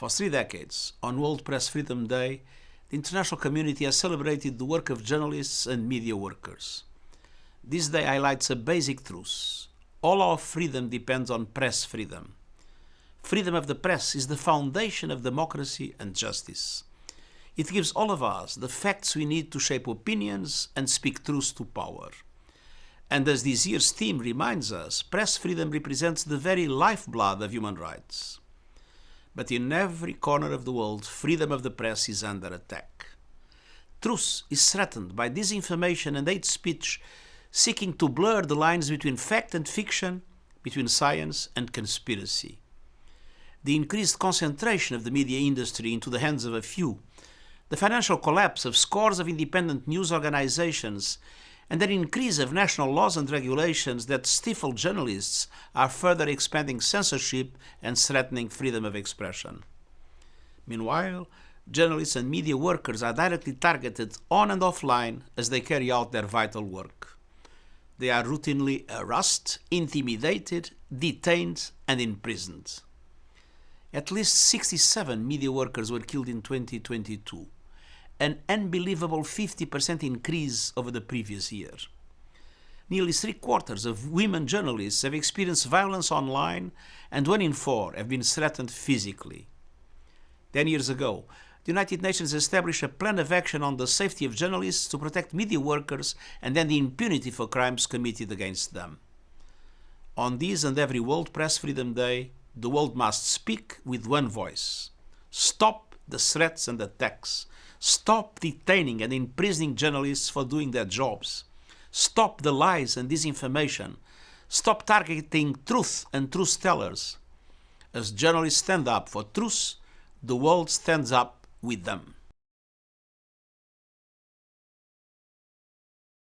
For 3 decades, on World Press Freedom Day, the international community has celebrated the work of journalists and media workers. This day highlights a basic truth. All our freedom depends on press freedom. Freedom of the press is the foundation of democracy and justice. It gives all of us the facts we need to shape opinions and speak truth to power. And as this year's theme reminds us, press freedom represents the very lifeblood of human rights. But in every corner of the world, freedom of the press is under attack. Truth is threatened by disinformation and hate speech seeking to blur the lines between fact and fiction, between science and conspiracy. The increased concentration of the media industry into the hands of a few, the financial collapse of scores of independent news organizations, and an increase of national laws and regulations that stifle journalists are further expanding censorship and threatening freedom of expression. Meanwhile, journalists and media workers are directly targeted on and offline as they carry out their vital work. They are routinely harassed, intimidated, detained, and imprisoned. At least 67 media workers were killed in 2022, an unbelievable 50% increase over the previous year. Nearly 3/4 of women journalists have experienced violence online, and 1 in 4 have been threatened physically. 10 years ago, the United Nations established a plan of action on the safety of journalists to protect media workers and end the impunity for crimes committed against them. On this and every World Press Freedom Day, the world must speak with one voice. Stop the threats and attacks. Stop detaining and imprisoning journalists for doing their jobs. Stop the lies and disinformation. Stop targeting truth and truth tellers. As journalists stand up for truth, the world stands up with them.